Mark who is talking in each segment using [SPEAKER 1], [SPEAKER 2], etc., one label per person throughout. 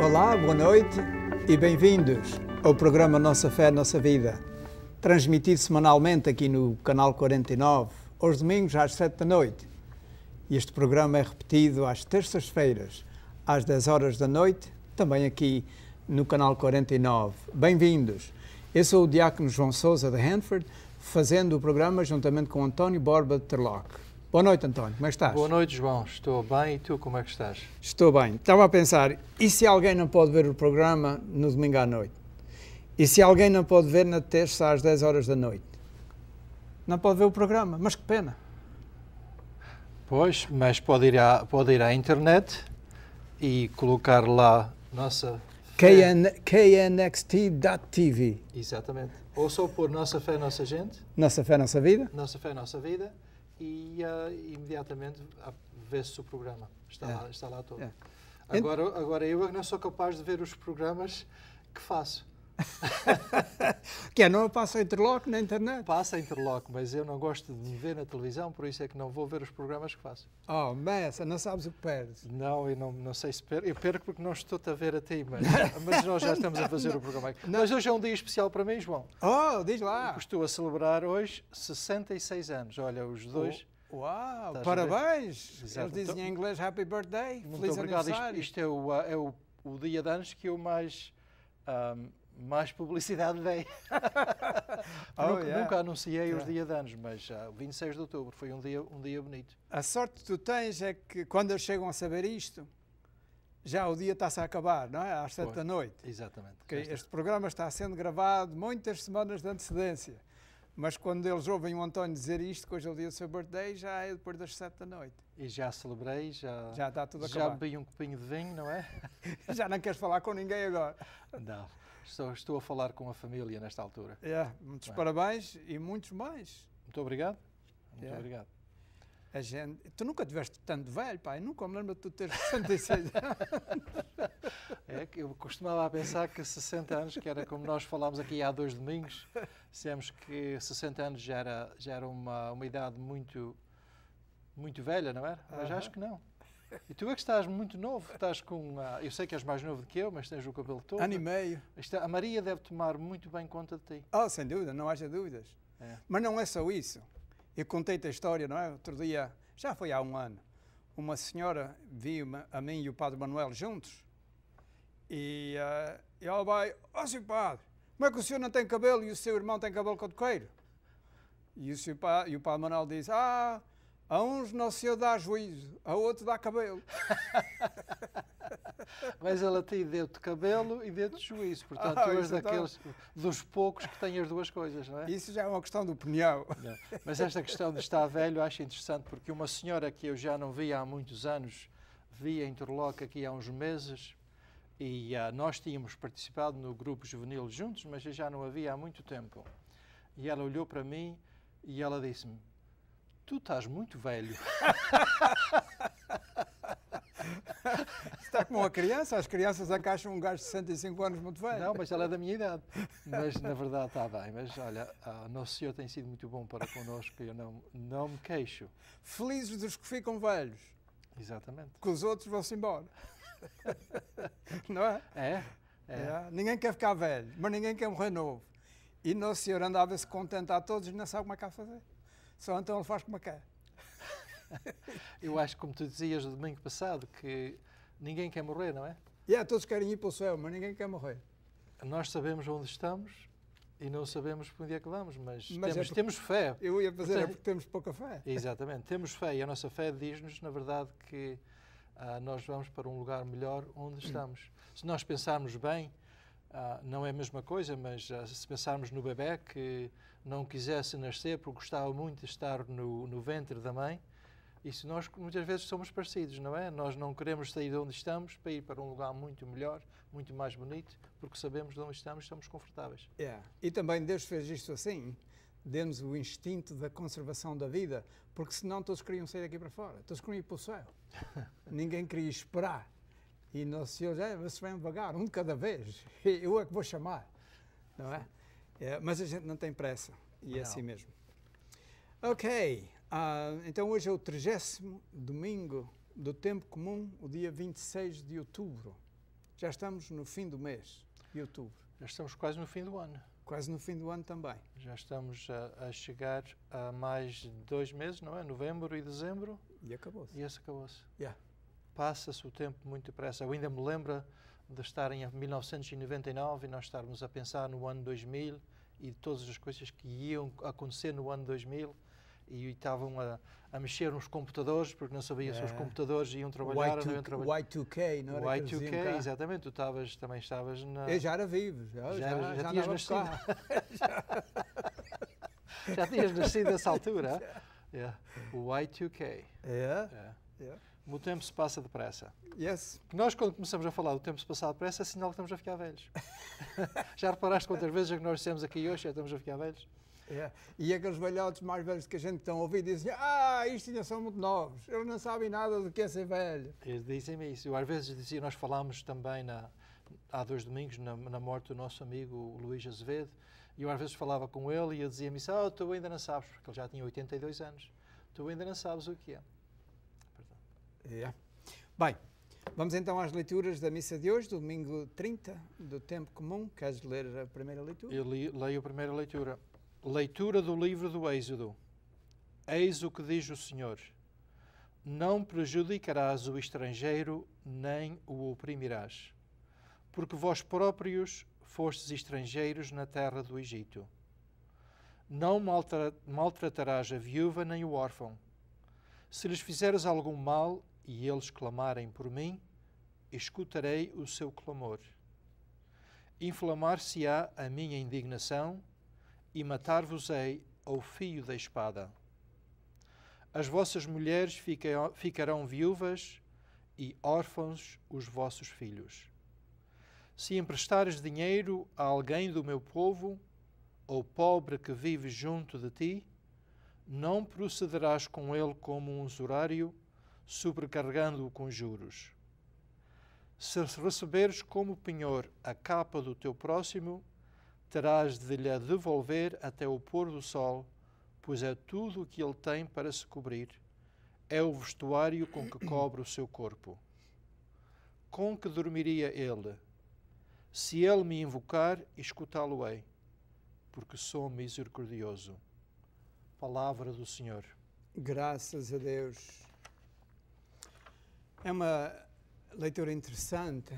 [SPEAKER 1] Olá, boa noite e bem-vindos ao programa Nossa Fé, Nossa Vida, transmitido semanalmente aqui no canal 49, aos domingos às 7 da noite. Este programa é repetido às terças-feiras, às 10 horas da noite, também aqui no canal 49. Bem-vindos! Eu sou o diácono João Sousa de Hanford, fazendo o programa juntamente com António Borba de Terlock. Boa noite, António. Como é que estás?
[SPEAKER 2] Boa noite, João. Estou bem. E tu, como é que estás?
[SPEAKER 1] Estou bem. Estava a pensar, e se alguém não pode ver o programa no domingo à noite? E se alguém não pode ver na terça às 10 horas da noite? Não pode ver o programa, mas que pena.
[SPEAKER 2] Pois, mas pode ir à internet e colocar lá nossa fé.
[SPEAKER 1] knxt.tv.
[SPEAKER 2] Exatamente. Ou só pôr Nossa Fé, Nossa Gente.
[SPEAKER 1] Nossa Fé, Nossa Vida.
[SPEAKER 2] Nossa Fé, Nossa Vida. E imediatamente vê-se o programa. Está lá todo. É. Agora eu não sou capaz de ver os programas que faço.
[SPEAKER 1] Que não passa a Interlock na internet?
[SPEAKER 2] Passa a Interlock, mas eu não gosto de me ver na televisão, por isso é que não vou ver os programas que faço.
[SPEAKER 1] Oh, Messa, não sabes o que perdes.
[SPEAKER 2] Não, eu não sei se perco. Eu perco porque não estou-te a ver a ti, mas nós já estamos a fazer o programa. Mas hoje é um dia especial para mim, João.
[SPEAKER 1] Oh, diz lá.
[SPEAKER 2] Estou a celebrar hoje 66 anos. Olha, os dois.
[SPEAKER 1] Uau, parabéns.
[SPEAKER 2] Exato.
[SPEAKER 1] Eles dizem em inglês Happy Birthday,
[SPEAKER 2] muito
[SPEAKER 1] feliz
[SPEAKER 2] obrigado.
[SPEAKER 1] aniversário.
[SPEAKER 2] Isto é o dia de anos que eu mais publicidade dei. Nunca anunciei os dias de anos, mas 26 de outubro foi um dia bonito.
[SPEAKER 1] A sorte que tu tens é que quando eles chegam a saber isto, já o dia está-se a acabar, não é? Às 7 da noite.
[SPEAKER 2] Exatamente.
[SPEAKER 1] Porque este programa está sendo gravado muitas semanas de antecedência. Mas quando eles ouvem o António dizer isto, que hoje é o dia do seu birthday, já é depois das 7 da noite.
[SPEAKER 2] E já celebrei, já
[SPEAKER 1] está tudo acabado.
[SPEAKER 2] Já bebi um copinho de vinho, não é?
[SPEAKER 1] Já não queres falar com ninguém agora.
[SPEAKER 2] Não, estou a falar com a família nesta altura.
[SPEAKER 1] Muitos parabéns e muitos mais.
[SPEAKER 2] Muito obrigado. Muito obrigado.
[SPEAKER 1] Tu nunca tiveste tanto velho, pai. Nunca me lembro de tu ter 66 anos.
[SPEAKER 2] É que eu costumava pensar que 60 anos, que era como nós falámos aqui há 2 domingos, dissemos que 60 anos já era uma idade muito, muito velha, não era? Mas acho que não. E tu é que estás muito novo, estás com... eu sei que és mais novo do que eu, mas tens o cabelo todo.
[SPEAKER 1] Ano e meio.
[SPEAKER 2] A Maria deve tomar muito bem conta de ti.
[SPEAKER 1] Oh, sem dúvida, não haja dúvidas.
[SPEAKER 2] É.
[SPEAKER 1] Mas não é só isso. Eu contei-te a história, não é? Outro dia, já foi há um ano, uma senhora viu a mim e o Padre Manuel juntos e ela vai, Sr. Padre, como é que o senhor não tem cabelo e o seu irmão tem cabelo cotoqueiro? E o Padre Manuel diz, a uns Nosso Senhor dá juízo, a outros dá cabelo.
[SPEAKER 2] Mas ela deu-te cabelo e deu-te juízo. Portanto, tu és daqueles dos poucos que têm as duas coisas, não é?
[SPEAKER 1] Isso já é uma questão de opinião.
[SPEAKER 2] Não. Mas esta questão de estar velho acho interessante, porque uma senhora que eu já não via há muitos anos, via em Interlock aqui há uns meses, e nós tínhamos participado no grupo juvenil juntos, mas eu já não a via há muito tempo. E ela olhou para mim e ela disse-me, tu estás muito velho.
[SPEAKER 1] Está como uma criança, as crianças acham um gajo de 65 anos muito velho.
[SPEAKER 2] Não, mas ela é da minha idade. Mas na verdade está bem. Mas olha, Nosso Senhor tem sido muito bom para connosco e eu não me queixo.
[SPEAKER 1] Felizes dos que ficam velhos.
[SPEAKER 2] Exatamente.
[SPEAKER 1] Que os outros vão-se embora. Não é?
[SPEAKER 2] É.
[SPEAKER 1] Ninguém quer ficar velho, mas ninguém quer morrer novo. E Nosso Senhor anda a ver se contenta a todos e não sabe como é que há de fazer. Só então ele faz como quer.
[SPEAKER 2] Eu acho, como tu dizias no domingo passado, que ninguém quer morrer, não é?
[SPEAKER 1] Todos querem ir para o céu, mas ninguém quer morrer.
[SPEAKER 2] Nós sabemos onde estamos e não sabemos para onde é que vamos, mas temos fé.
[SPEAKER 1] Eu ia fazer, é porque temos pouca fé.
[SPEAKER 2] Exatamente, temos fé e a nossa fé diz-nos, na verdade, que nós vamos para um lugar melhor onde estamos. Se nós pensarmos bem, não é a mesma coisa, mas se pensarmos no bebê que não quisesse nascer porque gostava muito de estar no ventre da mãe, isso nós muitas vezes somos parecidos, não é? Nós não queremos sair de onde estamos para ir para um lugar muito melhor, muito mais bonito, porque sabemos de onde estamos e estamos confortáveis.
[SPEAKER 1] E também Deus fez isto assim, deu-nos o instinto da conservação da vida, porque senão todos queriam sair daqui para fora, todos queriam ir para o céu. Ninguém queria esperar. E Nosso Senhor, vocês vêm devagar, um de cada vez, eu é que vou chamar, não é? Mas a gente não tem pressa, e é assim mesmo. Ok. Então hoje é o 30º domingo do tempo comum, o dia 26 de outubro. Já estamos no fim do mês de outubro.
[SPEAKER 2] Já estamos quase no fim do ano.
[SPEAKER 1] Quase no fim do ano também.
[SPEAKER 2] Já estamos a chegar a mais de 2 meses, não é? Novembro e dezembro.
[SPEAKER 1] E acabou-se.
[SPEAKER 2] E esse acabou-se.
[SPEAKER 1] Yeah.
[SPEAKER 2] Passa-se o tempo muito depressa. Eu ainda me lembro de estar em 1999 e nós estarmos a pensar no ano 2000 e de todas as coisas que iam acontecer no ano 2000 e estavam a mexer nos computadores porque não sabia se os computadores iam trabalhar ou não iam trabalhar.
[SPEAKER 1] Y2K, não era?
[SPEAKER 2] Y2K, exatamente. Tu também estavas na...
[SPEAKER 1] Eu já era vivo. Já
[SPEAKER 2] tinhas nascido. Já tinhas nascido nessa altura. Yeah. O Y2K.
[SPEAKER 1] Yeah.
[SPEAKER 2] O tempo se passa depressa.
[SPEAKER 1] Yes.
[SPEAKER 2] Nós, quando começamos a falar do tempo se passar depressa, é sinal que estamos a ficar velhos. Já reparaste quantas vezes é que nós dissemos aqui hoje já estamos a ficar velhos?
[SPEAKER 1] E aqueles velhotes mais velhos que a gente estão a ouvir dizem isto ainda são muito novos, eles não sabem nada do que é ser velho.
[SPEAKER 2] Eles dizem-me isso. Eu às vezes dizia, nós falámos também há 2 domingos na morte do nosso amigo o Luís Azevedo, e eu às vezes falava com ele e ele dizia-me isso, tu ainda não sabes, porque ele já tinha 82 anos, tu ainda não sabes o que é.
[SPEAKER 1] Bem, vamos então às leituras da missa de hoje, domingo 30 do tempo comum. Queres ler a primeira leitura?
[SPEAKER 2] Eu leio a primeira leitura. Leitura do livro do Êxodo. Eis o que diz o Senhor: não prejudicarás o estrangeiro, nem o oprimirás, porque vós próprios fostes estrangeiros na terra do Egito. Não maltratarás a viúva nem o órfão. Se lhes fizeres algum mal e eles clamarem por mim, escutarei o seu clamor. Inflamar-se-á a minha indignação e matar-vos-ei ao fio da espada. As vossas mulheres ficarão viúvas e órfãos os vossos filhos. Se emprestares dinheiro a alguém do meu povo, ou pobre que vive junto de ti, não procederás com ele como um usurário, sobrecarregando-o com juros. Se receberes como penhor a capa do teu próximo, terás de lhe devolver até o pôr do sol, pois é tudo o que ele tem para se cobrir. É o vestuário com que cobre o seu corpo. Com que dormiria ele? Se ele me invocar, escutá-lo-ei, porque sou misericordioso. Palavra do Senhor.
[SPEAKER 1] Graças a Deus. É uma leitura interessante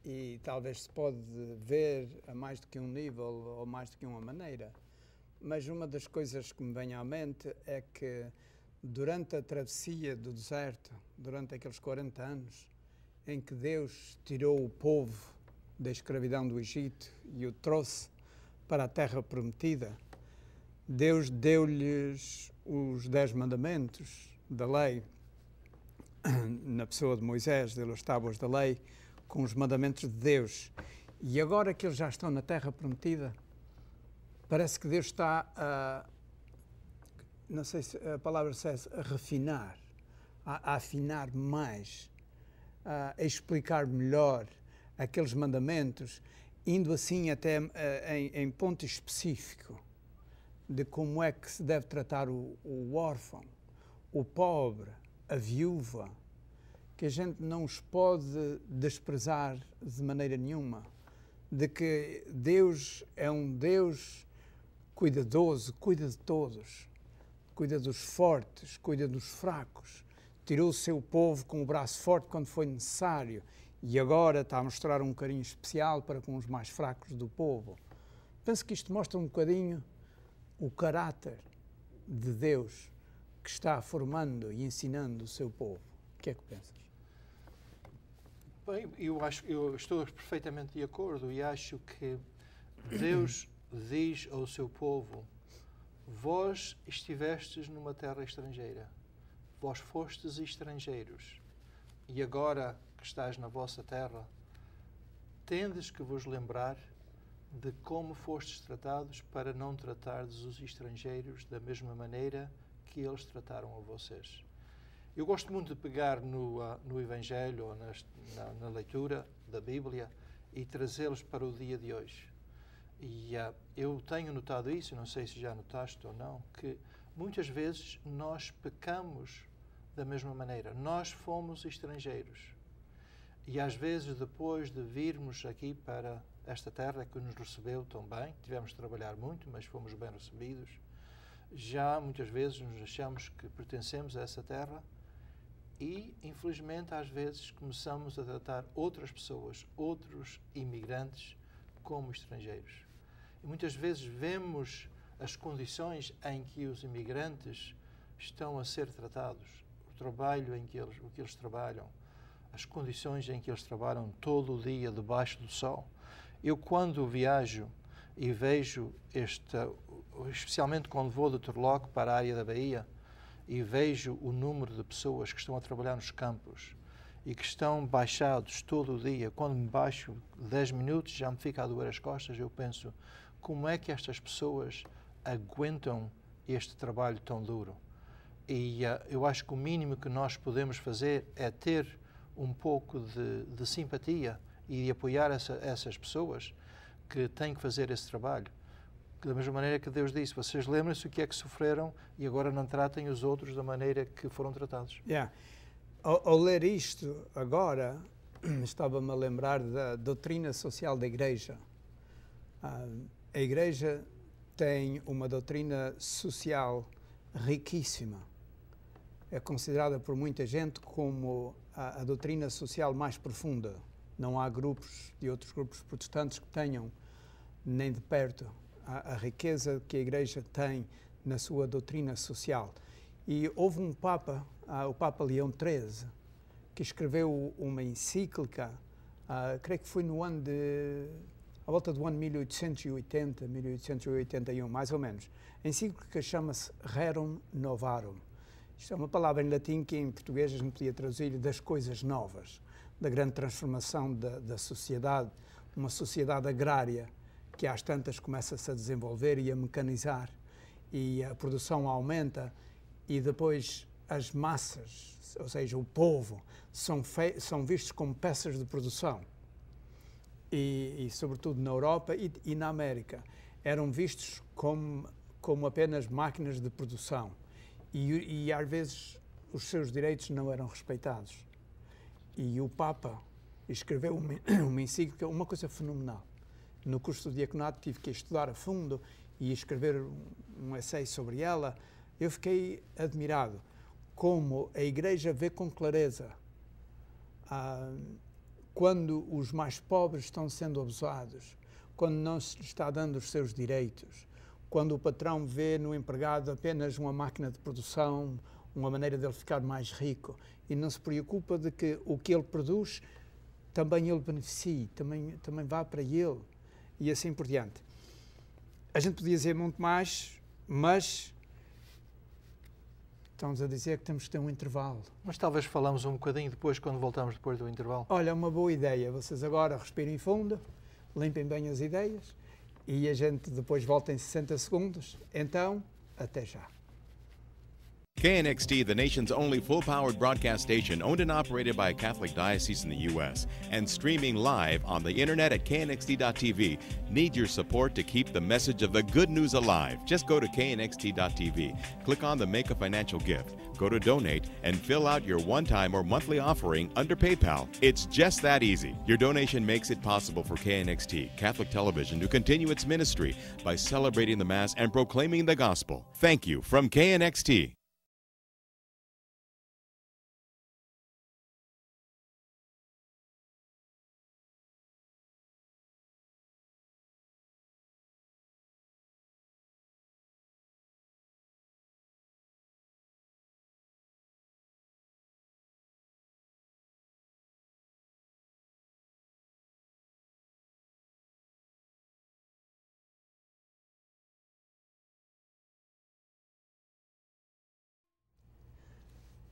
[SPEAKER 1] e talvez se pode ver a mais do que um nível ou mais do que uma maneira. Mas uma das coisas que me vem à mente é que durante a travessia do deserto, durante aqueles 40 anos, em que Deus tirou o povo da escravidão do Egito e o trouxe para a terra prometida, Deus deu-lhes os 10 mandamentos da lei, na pessoa de Moisés, deu-lhes as tábuas da lei, com os mandamentos de Deus. E agora que eles já estão na terra prometida, parece que Deus está não sei se a palavra se a refinar, a afinar mais, a explicar melhor aqueles mandamentos, indo assim até em ponto específico de como é que se deve tratar o órfão, o pobre, a viúva, que a gente não os pode desprezar de maneira nenhuma, de que Deus é um Deus cuidadoso, cuida de todos, cuida dos fortes, cuida dos fracos, tirou o seu povo com o braço forte quando foi necessário e agora está a mostrar um carinho especial para com os mais fracos do povo. Penso que isto mostra um bocadinho o caráter de Deus que está formando e ensinando o seu povo. O que é que pensas?
[SPEAKER 2] Bem, eu estou perfeitamente de acordo e acho que Deus diz ao seu povo: vós estivestes numa terra estrangeira, vós fostes estrangeiros, e agora que estás na vossa terra, tendes que vos lembrar de como fostes tratados para não tratardes os estrangeiros da mesma maneira que eles trataram a vocês. Eu gosto muito de pegar no Evangelho ou na leitura da Bíblia e trazê-los para o dia de hoje. E eu tenho notado isso, não sei se já notaste ou não, que muitas vezes nós pecamos da mesma maneira. Nós fomos estrangeiros. E às vezes, depois de virmos aqui para esta terra que nos recebeu tão bem, tivemos de trabalhar muito, mas fomos bem recebidos, já muitas vezes nos achamos que pertencemos a essa terra e, infelizmente, às vezes começamos a tratar outras pessoas, outros imigrantes, como estrangeiros. E muitas vezes vemos as condições em que os imigrantes estão a ser tratados, o trabalho em que eles trabalham, as condições em que eles trabalham todo o dia debaixo do sol. Eu, quando viajo e vejo especialmente quando vou de Turlock para a área da Bahia, e vejo o número de pessoas que estão a trabalhar nos campos e que estão baixados todo o dia, quando me baixo 10 minutos já me fica a doer as costas, eu penso, como é que estas pessoas aguentam este trabalho tão duro? E eu acho que o mínimo que nós podemos fazer é ter um pouco de simpatia e de apoiar essas pessoas que têm que fazer esse trabalho. Da mesma maneira que Deus disse, vocês lembram-se o que é que sofreram e agora não tratem os outros da maneira que foram tratados.
[SPEAKER 1] Ao ler isto agora, estava-me a lembrar da doutrina social da Igreja. A Igreja tem uma doutrina social riquíssima. É considerada por muita gente como a doutrina social mais profunda. Não há grupos de outros grupos protestantes que tenham, nem de perto, a riqueza que a Igreja tem na sua doutrina social. E houve um Papa, o Papa Leão XIII, que escreveu uma encíclica, creio que foi no ano à volta do ano 1880, 1881, mais ou menos. A encíclica chama-se Rerum Novarum. Isto é uma palavra em latim que em português a gente podia traduzir das coisas novas, da grande transformação da sociedade, uma sociedade agrária, que às tantas começa-se a desenvolver e a mecanizar, e a produção aumenta, e depois as massas, ou seja, o povo, são vistos como peças de produção. E sobretudo na Europa e na América, eram vistos como apenas máquinas de produção. E às vezes os seus direitos não eram respeitados. E o Papa escreveu uma encíclica, uma coisa fenomenal. No curso do diaconato tive que estudar a fundo e escrever um essay sobre ela. Eu fiquei admirado como a Igreja vê com clareza quando os mais pobres estão sendo abusados, quando não se está dando os seus direitos, quando o patrão vê no empregado apenas uma máquina de produção, uma maneira dele ficar mais rico, e não se preocupa de que o que ele produz também ele beneficie, também vá para ele. E assim por diante. A gente podia dizer muito mais, mas estamos a dizer que temos que ter um intervalo.
[SPEAKER 2] Mas talvez falamos um bocadinho depois, quando voltamos depois do intervalo.
[SPEAKER 1] Olha, uma boa ideia. Vocês agora respirem fundo, limpem bem as ideias e a gente depois volta em 60 segundos. Então, até já.
[SPEAKER 3] KNXT, the nation's only full-powered broadcast station owned and operated by a Catholic diocese in the U.S. and streaming live on the internet at knxt.tv, need your support to keep the message of the good news alive. Just go to knxt.tv, click on the Make a Financial Gift, go to Donate, and fill out your one-time or monthly offering under PayPal. It's just that easy. Your donation makes it possible for KNXT, Catholic Television, to continue its ministry by celebrating the Mass and proclaiming the Gospel. Thank you from KNXT.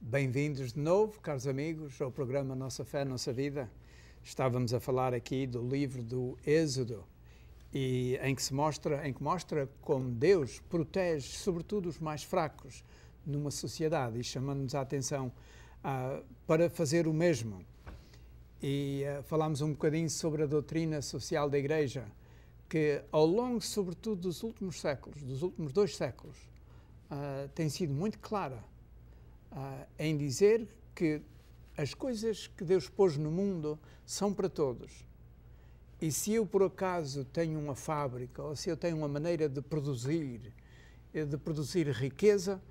[SPEAKER 1] Bem-vindos de novo, caros amigos, ao programa Nossa Fé, Nossa Vida. Estávamos a falar aqui do livro do Êxodo, e em que mostra como Deus protege, sobretudo, os mais fracos numa sociedade, e chamando-nos a atenção para fazer o mesmo. E falámos um bocadinho sobre a doutrina social da Igreja, que ao longo, sobretudo, dos últimos séculos, dos últimos 2 séculos, tem sido muito clara em dizer que as coisas que Deus pôs no mundo são para todos. E se eu, por acaso, tenho uma fábrica, ou se eu tenho uma maneira de produzir riqueza,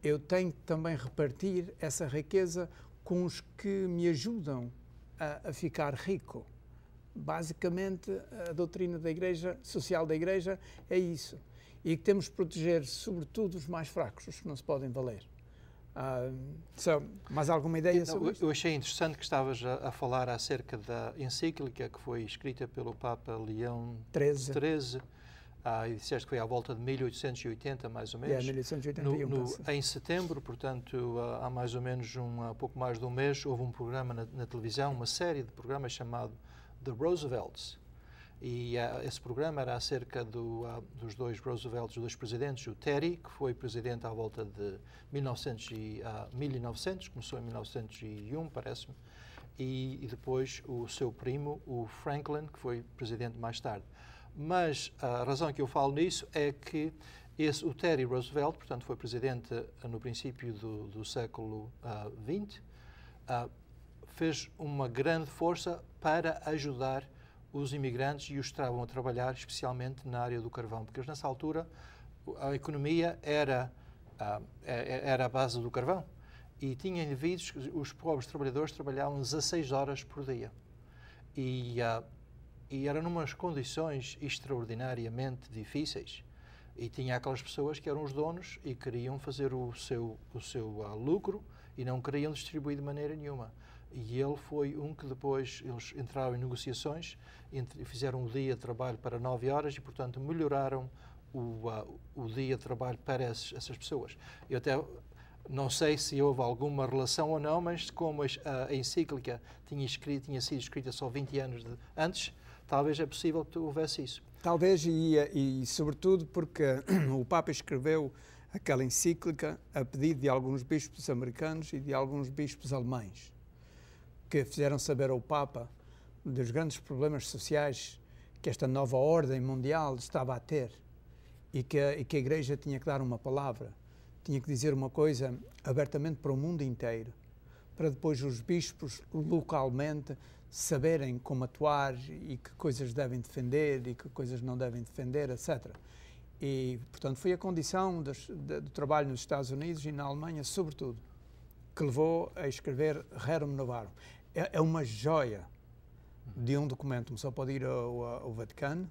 [SPEAKER 1] eu tenho que também repartir essa riqueza com os que me ajudam a ficar rico. Basicamente, a doutrina da Igreja, social da Igreja, é isso. E que temos de proteger, sobretudo, os mais fracos, os que não se podem valer. Mais alguma ideia sobre isso?
[SPEAKER 2] Eu achei interessante que estavas a falar acerca da encíclica que foi escrita pelo Papa Leão XIII. E disseste que foi à volta de 1880, mais ou menos.
[SPEAKER 1] 1881.
[SPEAKER 2] Em setembro, portanto, há mais ou menos pouco mais de um mês, houve um programa na televisão, uma série de programas chamado The Roosevelts. E esse programa era acerca dos dois Roosevelts, dos dois presidentes, o Teddy, que foi presidente à volta de 1900, começou em 1901, parece-me, e depois o seu primo, o Franklin, que foi presidente mais tarde. Mas a razão que eu falo nisso é que o Teddy Roosevelt, portanto, foi presidente no princípio do século XX, fez uma grande força para ajudar os imigrantes e os que estavam a trabalhar, especialmente na área do carvão, porque nessa altura a economia era a base do carvão e tinha indivíduos, os pobres trabalhadores trabalhavam 16 horas por dia e era numas condições extraordinariamente difíceis e tinha aquelas pessoas que eram os donos e queriam fazer o seu lucro e não queriam distribuir de maneira nenhuma. E ele foi que depois eles entraram em negociações e fizeram um dia de trabalho para 9 horas e, portanto, melhoraram o dia de trabalho para essas pessoas. Eu até não sei se houve alguma relação ou não, mas como a encíclica tinha sido escrita só 20 anos antes, talvez é possível que houvesse isso.
[SPEAKER 1] Talvez, e sobretudo porque o Papa escreveu aquela encíclica a pedido de alguns bispos americanos e de alguns bispos alemães, que fizeram saber ao Papa dos grandes problemas sociais que esta nova ordem mundial estava a ter e que a Igreja tinha que dar uma palavra, tinha que dizer uma coisa abertamente para o mundo inteiro, para depois os bispos localmente saberem como atuar e que coisas devem defender e que coisas não devem defender, etc. E, portanto, foi a condição do trabalho nos Estados Unidos e na Alemanha, sobretudo, que levou a escrever Rerum Novarum. É uma joia de um documento, só pode ir ao Vaticano,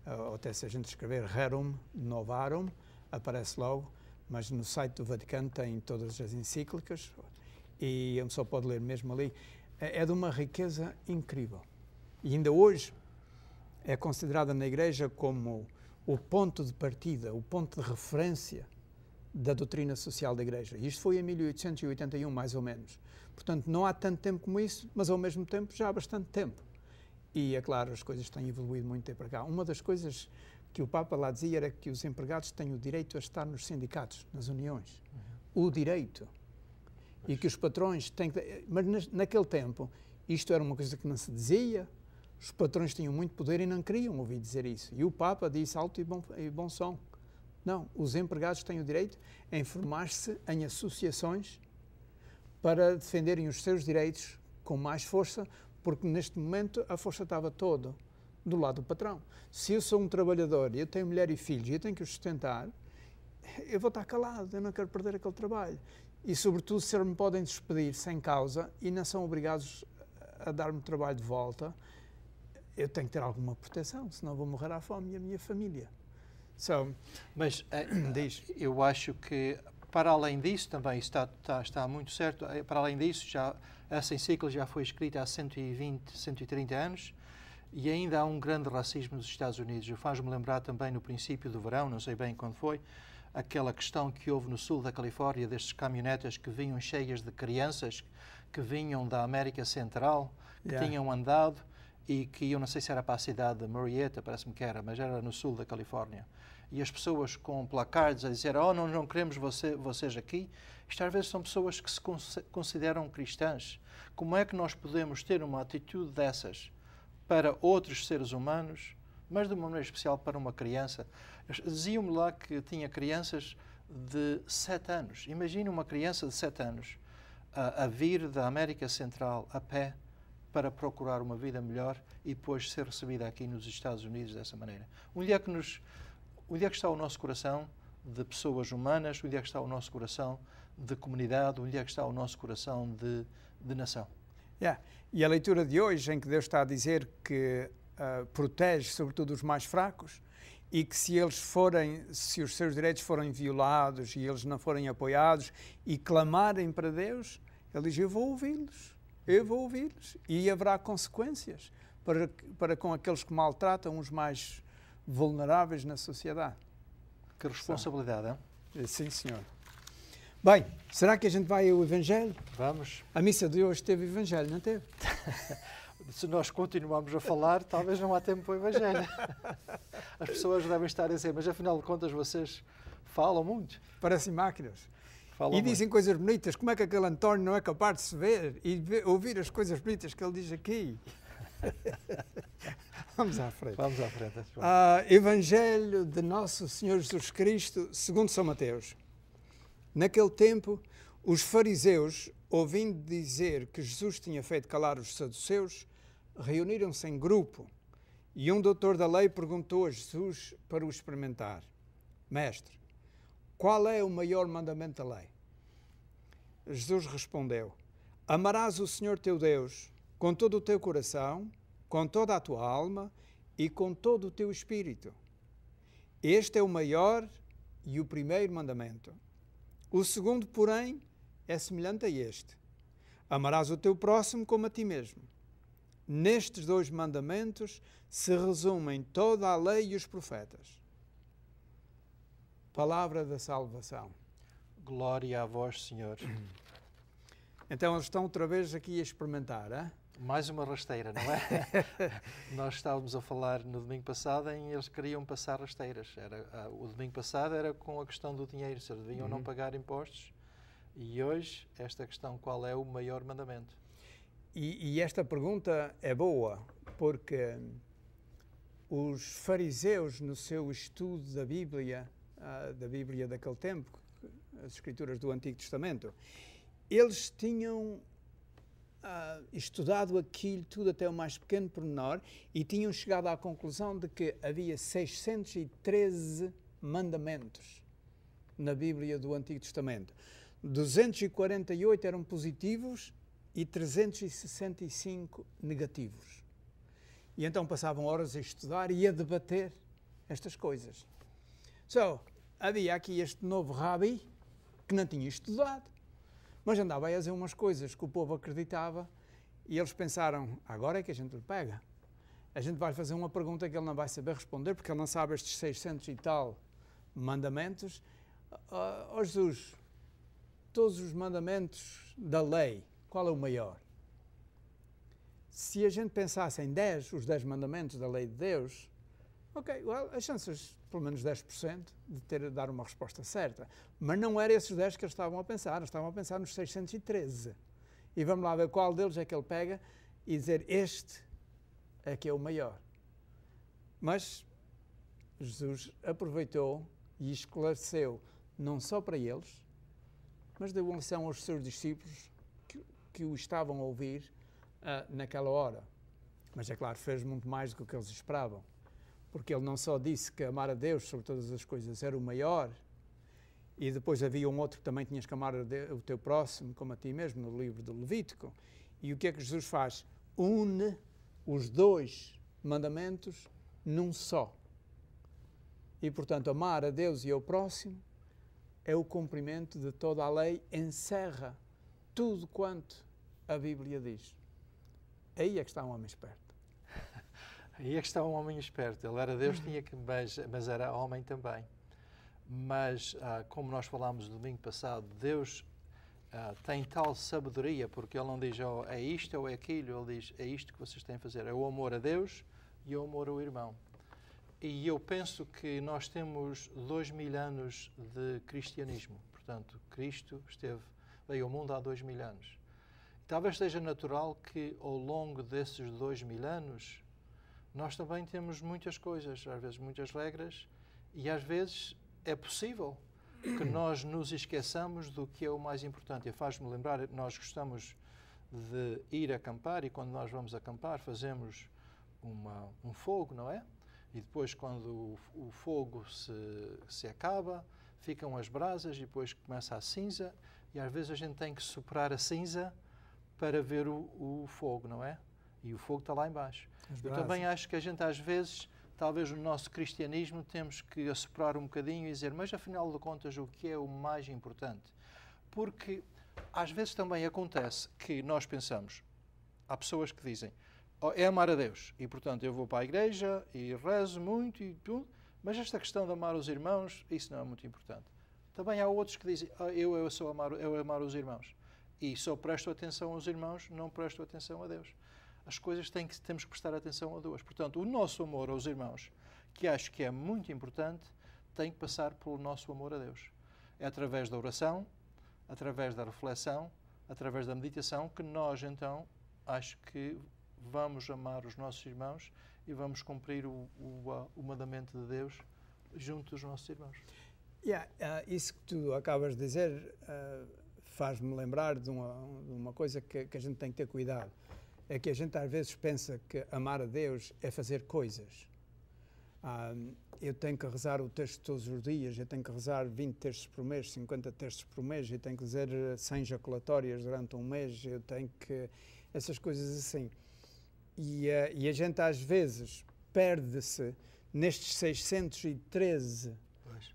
[SPEAKER 1] ou até se a gente escrever Rerum Novarum, aparece logo, mas no site do Vaticano tem todas as encíclicas e só pode ler mesmo ali. É de uma riqueza incrível. E ainda hoje é considerada na Igreja como o ponto de partida, o ponto de referência da doutrina social da Igreja. E isto foi em 1881, mais ou menos. Portanto, não há tanto tempo como isso, mas ao mesmo tempo já há bastante tempo. E, é claro, as coisas têm evoluído muito tempo para cá. Uma das coisas que o Papa lá dizia era que os empregados têm o direito a estar nos sindicatos, nas uniões. O direito. E que os patrões têm que... Mas naquele tempo, isto era uma coisa que não se dizia, os patrões tinham muito poder e não queriam ouvir dizer isso. E o Papa disse alto e bom som. Não, os empregados têm o direito a informar-se em associações para defenderem os seus direitos com mais força, porque neste momento a força estava toda do lado do patrão. Se eu sou um trabalhador e eu tenho mulher e filhos e eu tenho que os sustentar, eu vou estar calado, eu não quero perder aquele trabalho. E, sobretudo, se eles me podem despedir sem causa e não são obrigados a dar-me trabalho de volta, eu tenho que ter alguma proteção, senão vou morrer à fome e a minha família.
[SPEAKER 2] Mas eu acho que, para além disso, também está muito certo, para além disso, essa encíclica já foi escrita há 120, 130 anos e ainda há um grande racismo nos Estados Unidos. Faz-me lembrar também no princípio do verão, não sei bem quando foi, aquela questão que houve no sul da Califórnia, destes caminhonetas que vinham cheias de crianças que vinham da América Central, que tinham andado e que eu não sei se era para a cidade de Murrieta, parece-me que era, mas era no sul da Califórnia. E as pessoas com placards a dizer, não queremos vocês aqui. Isto às vezes são pessoas que se consideram cristãs. Como é que nós podemos ter uma atitude dessas para outros seres humanos, mas de uma maneira especial para uma criança? Diziam-me lá que tinha crianças de 7 anos. Imagina uma criança de 7 anos a vir da América Central a pé para procurar uma vida melhor e depois ser recebida aqui nos Estados Unidos dessa maneira. Onde é que está o nosso coração de pessoas humanas? Onde é que está o nosso coração de comunidade? Onde é que está o nosso coração de nação?
[SPEAKER 1] E a leitura de hoje, em que Deus está a dizer que protege sobretudo os mais fracos, e que se os seus direitos forem violados e eles não forem apoiados e clamarem para Deus, Ele diz, eu vou ouvi-los, e haverá consequências para com aqueles que maltratam os mais vulneráveis na sociedade.
[SPEAKER 2] Que responsabilidade,
[SPEAKER 1] é? Sim, senhor. Bem, será que a gente vai ao Evangelho?
[SPEAKER 2] Vamos.
[SPEAKER 1] A missa de hoje teve Evangelho, não teve?
[SPEAKER 2] Se nós continuarmos a falar, talvez não há tempo para o Evangelho. As pessoas devem estar a dizer, mas afinal de contas vocês falam muito.
[SPEAKER 1] Parecem máquinas.
[SPEAKER 2] Falam
[SPEAKER 1] e dizem coisas bonitas. Como é que aquele António não é capaz de se ver e ouvir as coisas bonitas que ele diz aqui? Vamos à frente.
[SPEAKER 2] Vamos à frente.
[SPEAKER 1] Evangelho de Nosso Senhor Jesus Cristo, segundo São Mateus. Naquele tempo, os fariseus, ouvindo dizer que Jesus tinha feito calar os saduceus, reuniram-se em grupo e um doutor da lei perguntou a Jesus para o experimentar: Mestre, qual é o maior mandamento da lei? Jesus respondeu: Amarás o Senhor teu Deus com todo o teu coração, com toda a tua alma e com todo o teu espírito. Este é o maior e o primeiro mandamento. O segundo, porém, é semelhante a este: amarás o teu próximo como a ti mesmo. Nestes dois mandamentos se resumem toda a lei e os profetas. Palavra da salvação.
[SPEAKER 2] Glória a vós, Senhor.
[SPEAKER 1] Então eles estão outra vez aqui a experimentar, hein?
[SPEAKER 2] Mais uma rasteira, não é? Nós estávamos a falar no domingo passado em eles queriam passar rasteiras. O domingo passado era com a questão do dinheiro, se eles deviam não pagar impostos. E hoje, esta questão, qual é o maior mandamento?
[SPEAKER 1] E esta pergunta é boa, porque os fariseus, no seu estudo da Bíblia daquele tempo, as Escrituras do Antigo Testamento, eles tinham estudado aquilo tudo até o mais pequeno pormenor e tinham chegado à conclusão de que havia 613 mandamentos na Bíblia do Antigo Testamento. 248 eram positivos e 365 negativos. E então passavam horas a estudar e a debater estas coisas. Havia aqui este novo rabi que não tinha estudado, mas andava a dizer umas coisas que o povo acreditava e eles pensaram, agora é que a gente lhe pega. A gente vai fazer uma pergunta que ele não vai saber responder porque ele não sabe estes 600 e tal mandamentos. Jesus, todos os mandamentos da lei, qual é o maior? Se a gente pensasse em 10, os 10 mandamentos da lei de Deus, as chances, pelo menos 10%, de dar uma resposta certa. Mas não eram esses 10 que eles estavam a pensar, eles estavam a pensar nos 613. E vamos lá ver qual deles é que ele pega e dizer, este é que é o maior. Mas Jesus aproveitou e esclareceu, não só para eles, mas deu uma lição aos seus discípulos que o estavam a ouvir naquela hora. Mas é claro, fez muito mais do que eles esperavam. Porque ele não só disse que amar a Deus sobre todas as coisas era o maior, e depois havia um outro que também tinhas que amar o teu próximo como a ti mesmo, no livro do Levítico. E o que é que Jesus faz? Une os dois mandamentos num só. E, portanto, amar a Deus e ao próximo é o cumprimento de toda a lei, encerra tudo quanto a Bíblia diz. Aí é que está um homem esperto.
[SPEAKER 2] Aí é que está um homem esperto. Ele era Deus, mas era homem também. Mas, como nós falámos no domingo passado, Deus tem tal sabedoria, porque Ele não diz, é isto ou é aquilo, Ele diz, é isto que vocês têm a fazer. É o amor a Deus e o amor ao irmão. E eu penso que nós temos 2000 anos de cristianismo. Portanto, Cristo veio ao mundo há 2000 anos. Talvez seja natural que, ao longo desses 2000 anos, nós também temos muitas coisas, às vezes muitas regras, e às vezes é possível que nós nos esqueçamos do que é o mais importante. E faz-me lembrar, nós gostamos de ir acampar e quando nós vamos acampar fazemos um fogo, não é? E depois quando o fogo se acaba, ficam as brasas e depois começa a cinza e às vezes a gente tem que soprar a cinza para ver o fogo, não é? E o fogo está lá embaixo. Eu também acho que a gente às vezes, talvez no nosso cristianismo, temos que assoprar um bocadinho e dizer, mas afinal de contas o que é o mais importante? Porque às vezes também acontece que nós pensamos, há pessoas que dizem, é amar a Deus e portanto eu vou para a igreja e rezo muito e tudo, mas esta questão de amar os irmãos, isso não é muito importante. Também há outros que dizem, eu amar os irmãos e só presto atenção aos irmãos, não presto atenção a Deus. As coisas temos que prestar atenção a duas. Portanto, o nosso amor aos irmãos, que acho que é muito importante, tem que passar pelo nosso amor a Deus. É através da oração, através da reflexão, através da meditação, que nós, então, acho que vamos amar os nossos irmãos e vamos cumprir o mandamento de Deus junto dos nossos irmãos.
[SPEAKER 1] Isso que tu acabas de dizer faz-me lembrar de uma coisa que a gente tem que ter cuidado. É que a gente às vezes pensa que amar a Deus é fazer coisas. Eu tenho que rezar o texto todos os dias, eu tenho que rezar 20 textos por mês, 50 textos por mês, eu tenho que dizer 100 jaculatórias durante um mês, eu tenho que... essas coisas assim. E a gente às vezes perde-se nestes 613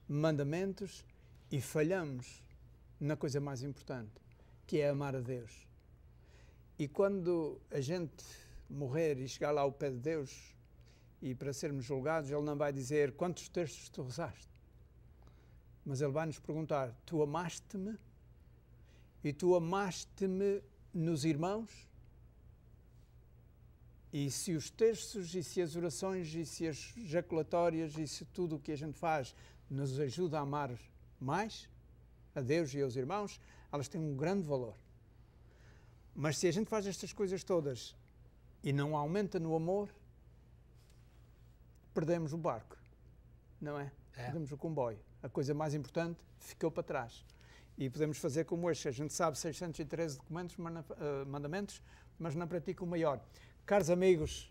[SPEAKER 1] mandamentos e falhamos na coisa mais importante, que é amar a Deus. E quando a gente morrer e chegar lá ao pé de Deus e para sermos julgados, Ele não vai dizer quantos textos tu rezaste, mas Ele vai nos perguntar, tu amaste-me? E tu amaste-me nos irmãos? E se os textos, e se as orações, e se as jaculatórias, e se tudo o que a gente faz nos ajuda a amar mais a Deus e aos irmãos, elas têm um grande valor. Mas se a gente faz estas coisas todas e não aumenta no amor, perdemos o barco, não é? Perdemos o comboio. A coisa mais importante ficou para trás. E podemos fazer como este. A gente sabe 613 mandamentos, mas não pratica o maior. Caros amigos,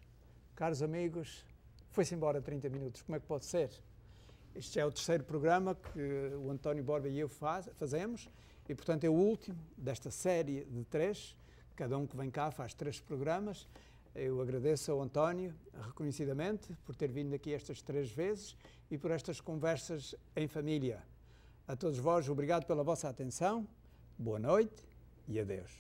[SPEAKER 1] foi-se embora 30 minutos. Como é que pode ser? Este é o terceiro programa que o António Borba e eu fazemos e, portanto, é o último desta série de 3. Cada um que vem cá faz 3 programas. Eu agradeço ao António, reconhecidamente, por ter vindo aqui estas 3 vezes e por estas conversas em família. A todos vós, obrigado pela vossa atenção, boa noite e adeus.